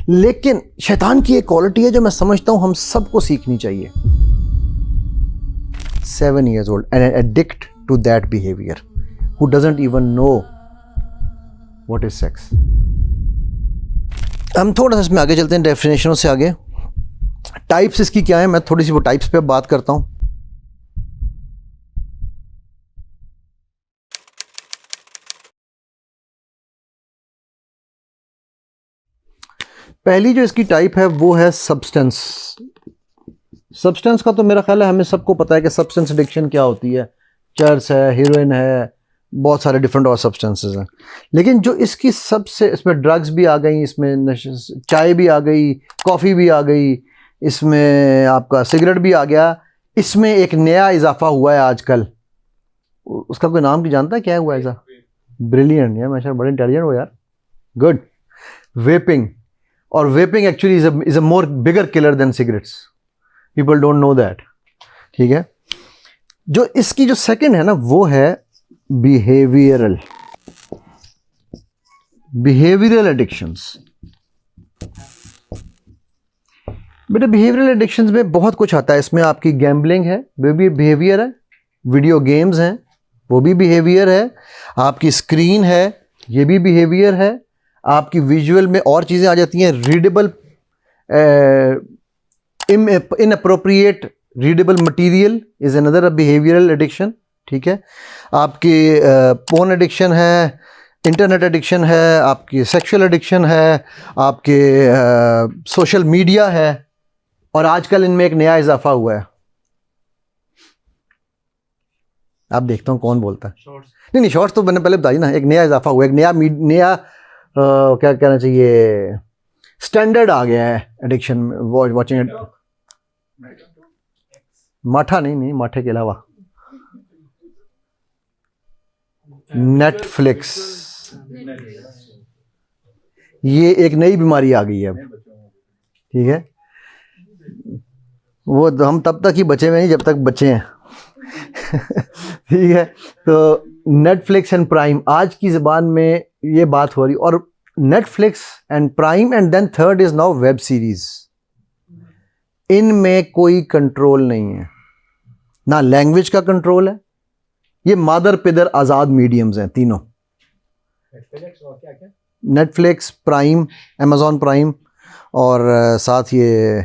लेकिन शैतान की एक क्वालिटी है जो मैं समझता हूं हम सबको सीखनी चाहिए। 7 years old and addict to that behavior who doesn't even know what is sex। हम थोड़ा सा इसमें आगे चलते हैं, डेफिनेशनों से आगे। टाइप्स इसकी क्या है, मैं थोड़ी सी वो टाइप्स पे बात करता हूं। पहली जो इसकी टाइप है वो है सब्सटेंस। सब्सटेंस का तो मेरा ख्याल है हमें सबको पता है कि सब्सटेंस एडिक्शन क्या होती है। चर्स है, हीरोइन है, बहुत सारे डिफरेंट और सब्सटेंसेस हैं। लेकिन जो इसकी सबसे, इसमें ड्रग्स भी आ गई, इसमें चाय भी आ गई, कॉफ़ी भी आ गई, इसमें आपका सिगरेट भी आ गया। इसमें एक नया इजाफा हुआ है आजकल, उसका कोई नाम की जानता है क्या हुआ है ऐसा? ब्रिलियंट यार, मैं बड़े इंटेलिजेंट हो यार, गुड। वेपिंग। और vaping actually is a more bigger killer than cigarettes, people don't know that. ठीक है, जो इसकी जो सेकंड है ना वो है बिहेवियरल एडिक्शंस। बेटा बिहेवियरल एडिक्शंस में बहुत कुछ आता है। इसमें आपकी गैम्बलिंग है, वो भी बिहेवियर है। वीडियो गेम्स हैं, वो भी बिहेवियर है। आपकी स्क्रीन है, ये भी बिहेवियर है। आपकी विजुअल में और चीज़ें आ जाती हैं। Readable inappropriate readable material is another behavioural addiction. ठीक है, आपकी पोर्न एडिक्शन है, इंटरनेट एडिक्शन है, आपकी सेक्सुअल एडिक्शन है, आपके सोशल मीडिया है। और आजकल इनमें एक नया इजाफा हुआ है, आप देखता हूँ कौन बोलता है। नहीं, शॉर्ट्स तो मैंने पहले बताई ना। एक नया इजाफा हुआ है, एक नया क्या कहना चाहिए, स्टैंडर्ड आ गया है एडिक्शन में, वॉचिंग। माठा नहीं, माठे के अलावा नेटफ्लिक्स, ये एक नई बीमारी आ गई है अब। ठीक है, वो हम तब तक ही बचे हुए नहीं जब तक बचे हैं। ठीक है, तो नेटफ्लिक्स एंड प्राइम, आज की ज़बान में ये बात हो रही। और Netflix and Prime and then third is now web series. इनमें कोई कंट्रोल नहीं है, ना लैंग्वेज का कंट्रोल है। ये मादर पिदर आज़ाद मीडियम्स हैं तीनों। नेटफ्लिक्स, प्राइम, अमेज़ॉन प्राइम और साथ ये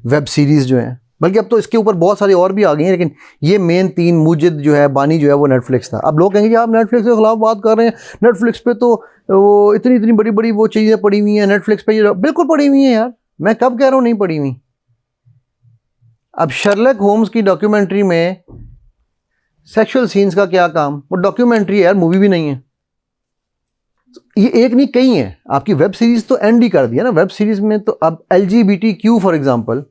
वेब सीरीज़ जो हैं। बल्कि अब तो इसके ऊपर बहुत सारी और भी आ गई हैं, लेकिन ये मेन तीन, मुजिद जो है, बानी जो है, वो नेटफ्लिक्स था। अब लोग कहेंगे कि आप नेटफ्लिक्स के खिलाफ बात कर रहे हैं, नेटफ्लिक्स पे तो वो इतनी बड़ी बड़ी वो चीज़ें पड़ी हुई हैं, नेटफ्लिक्स पे ये बिल्कुल पड़ी हुई हैं यार। मैं कब कह रहा हूँ नहीं पड़ी हुई? अब शर्लक होम्स की डॉक्यूमेंट्री में सेक्सुअल सीन्स का क्या काम? वो डॉक्यूमेंट्री है यार, मूवी भी नहीं है। ये एक नहीं कई हैं। आपकी वेब सीरीज तो एंड ही कर दिया ना। वेब सीरीज में तो अब LGBTQ फॉर एग्जांपल,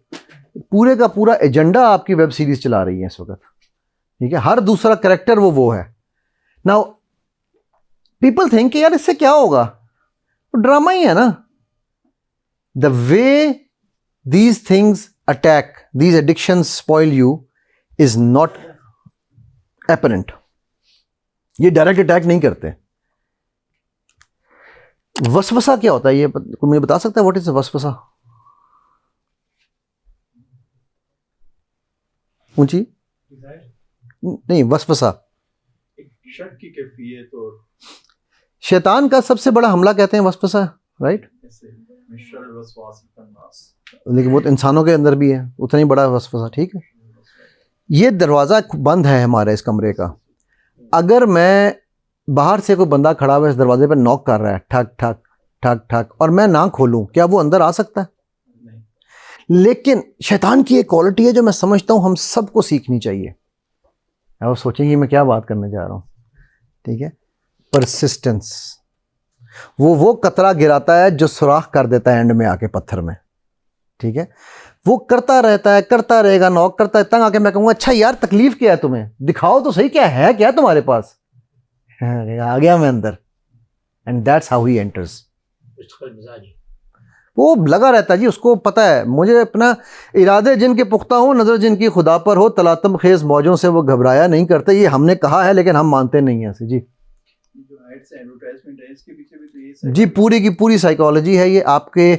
पूरे का पूरा एजेंडा आपकी वेब सीरीज चला रही है इस वक्त। ठीक है, हर दूसरा कैरेक्टर वो है। नाउ पीपल थिंक यार इससे क्या होगा, तो ड्रामा ही है ना। The way these things attack, these addictions spoil you is not apparent. ये डायरेक्ट अटैक नहीं करते। वसवसा क्या होता है, ये कोई मुझे बता सकता है? व्हाट इज वसवसा? ऊंची नहीं, वसवसा शक की कैफियत और शैतान का सबसे बड़ा हमला कहते हैं वसवसा, राइट? लेकिन वो तो इंसानों के अंदर भी है, उतना ही बड़ा वसवसा। ठीक है, ये दरवाज़ा बंद है हमारे इस कमरे का। अगर मैं बाहर से कोई बंदा खड़ा हुआ इस दरवाजे पर नॉक कर रहा है, ठक ठक ठक ठक, और मैं ना खोलूं, क्या वो अंदर आ सकता है? नहीं। लेकिन शैतान की एक क्वालिटी है जो मैं समझता हूं हम सबको सीखनी चाहिए। अब सोचेंगे मैं क्या बात करने जा रहा हूं। ठीक है, परसिस्टेंस। वो कतरा गिराता है जो सुराख कर देता है एंड में आके पत्थर में। ठीक है, वो करता रहता है, करता रहेगा, नॉक करता है, तंग आके मैं कहूँगा अच्छा यार तकलीफ क्या है तुम्हें, दिखाओ तो सही क्या है, क्या तुम्हारे पास। आ गया मैं अंदर, and that's how he enters. वो लगा रहता है जी, उसको पता है मुझे अपना इरादे जिनके पुख्ता हो, नजर जिनकी खुदा पर हो, तलातम खेज मौजों से वो घबराया नहीं करते। ये हमने कहा है लेकिन हम मानते नहीं हैं जी। जो एड्स एडवर्टाइजमेंट है इसके पीछे भी तो ये जी पूरी की पूरी साइकोलॉजी है। ये आपके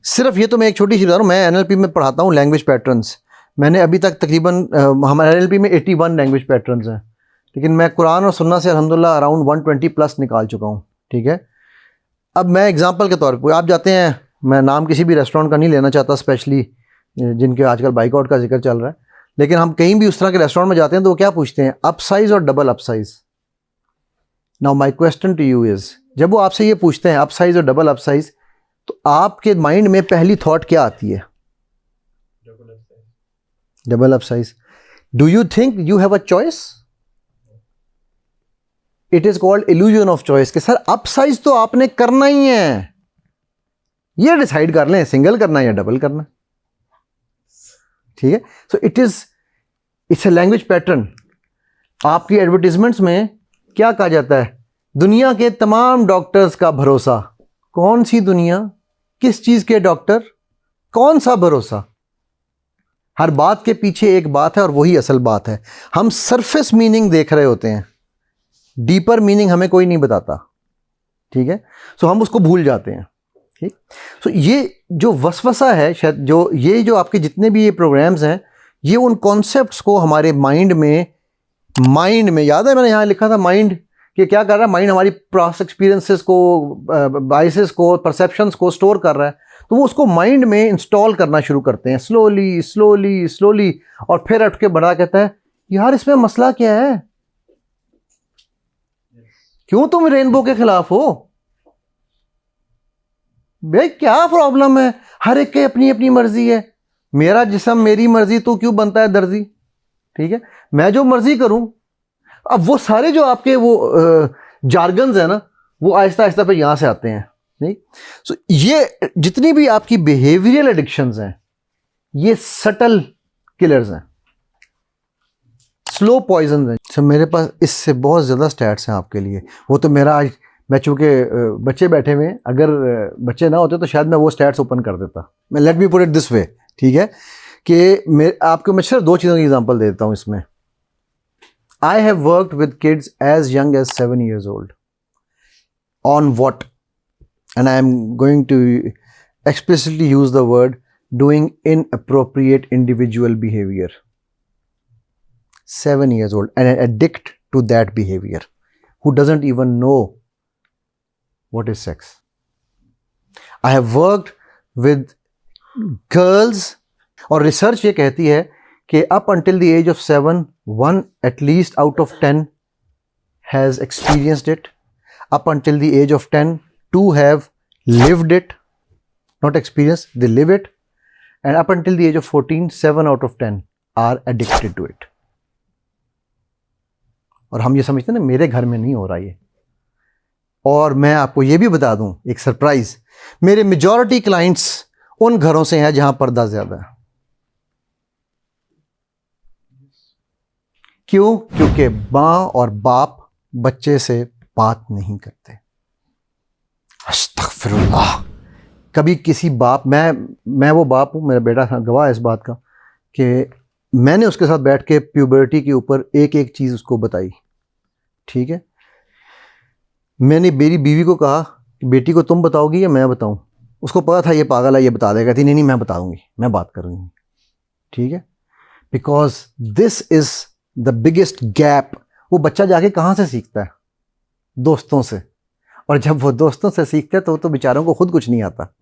सिर्फ ये तो मैं एक छोटी सी बता रहा हूँ, मैं NLP में पढ़ाता हूँ लैंग्वेज पैटर्न्स। मैंने अभी तक तकरीबन हमारे NLP में 81 लैंग्वेज पैटर्न्स हैं, लेकिन मैं कुरान और सुन्ना से अल्हम्दुलिल्लाह अराउंड 120 प्लस निकाल चुका हूँ। ठीक है, अब मैं एग्जांपल के तौर पे, आप जाते हैं, मैं नाम किसी भी रेस्टोरेंट का नहीं लेना चाहता स्पेशली जिनके आजकल बाइकआउट का जिक्र चल रहा है, लेकिन हम कहीं भी उस तरह के रेस्टोरेंट में जाते हैं तो वो क्या पूछते हैं, अप साइज और double up size. Now my question to you is, जब वो आपसे ये पूछते हैं अप साइज और डबल अप साइज, तो आपके माइंड में पहली थॉट क्या आती है? Double up size. Do you think you have a choice? It is called illusion of choice कि सर अप साइज तो आपने करना ही है, ये डिसाइड कर लें सिंगल करना है या डबल करना। ठीक है, so it's a language pattern. आपकी एडवर्टीजमेंट्स में क्या कहा जाता है? दुनिया के तमाम डॉक्टर्स का भरोसा। कौन सी दुनिया? किस चीज के डॉक्टर? कौन सा भरोसा? हर बात के पीछे एक बात है और वही असल बात है। हम सरफेस मीनिंग देख रहे होते हैं, डीपर मीनिंग हमें कोई नहीं बताता। ठीक है, सो हम उसको भूल जाते हैं। ठीक, सो ये जो वसवसा है, शायद जो आपके जितने भी ये प्रोग्राम्स हैं, ये उन कॉन्सेप्ट्स को हमारे माइंड में याद है मैंने यहाँ लिखा था माइंड कि क्या कर रहा है, माइंड हमारी पास्ट एक्सपीरियंसेस को, बायसेस को, परसेप्शंस को स्टोर कर रहा है, तो वो उसको माइंड में इंस्टॉल करना शुरू करते हैं स्लोली स्लोली स्लोली, और फिर उठ के बड़ा कहता है यार इसमें मसला क्या है, क्यों तुम रेनबो के खिलाफ हो भाई, क्या प्रॉब्लम है? हर एक की अपनी अपनी मर्जी है, मेरा जिस्म मेरी मर्जी, तो क्यों बनता है दर्जी? ठीक है, मैं जो मर्जी करूं। अब वो सारे जो आपके वो जार्गन्स है ना, वो आहिस्ता आहिस्ता पे यहां से आते हैं। नहीं, सो ये जितनी भी आपकी बिहेवियरल एडिक्शंस हैं, ये सटल किलर्स हैं, स्लो पॉइजन हैं। सो मेरे पास इससे बहुत ज़्यादा स्टैट्स हैं आपके लिए। वो तो मेरा आज, मैं चूँकि बच्चे बैठे हुए हैं, अगर बच्चे ना होते तो शायद मैं वो स्टैट्स ओपन कर देता। मैं let me put it this way, ठीक है, कि आपको मैं सिर्फ 2 चीज़ों की एग्जांपल दे देता हूँ इसमें। I have worked with kids as young as 7 years old on what, and I am going to explicitly use the word doing inappropriate individual behavior. 7 years old, and an addict to that behavior, who doesn't even know what is sex. I have worked with girls, और research ये कहती है कि up until the age of 7, 1 at least out of 10 has experienced it. Up until the age of 10, 2 have lived it, not experienced, they live it. And up until the age of 14, 7 out of 10 are addicted to it. और हम ये समझते हैं ना मेरे घर में नहीं हो रहा ये। और मैं आपको ये भी बता दूं एक सरप्राइज, मेरे मेजॉरिटी क्लाइंट्स उन घरों से हैं जहां पर्दा ज्यादा है। क्यों? क्योंकि मां और बाप बच्चे से बात नहीं करते। अस्तगफिरुल्लाह। कभी किसी बाप, मैं वो बाप हूं, मेरा बेटा गवाह है इस बात का कि मैंने उसके साथ बैठ के प्यूबर्टी के ऊपर एक एक चीज़ उसको बताई। ठीक है, मैंने मेरी बीवी को कहा कि बेटी को तुम बताओगी या मैं बताऊं? उसको पता था ये पागल है, ये बता देगा। थी नहीं मैं बता दूंगी, मैं बात करूंगी। ठीक है, because this is the biggest gap. वो बच्चा जाके कहाँ से सीखता है? दोस्तों से। और जब वो दोस्तों से सीखता है तो बेचारों को खुद कुछ नहीं आता।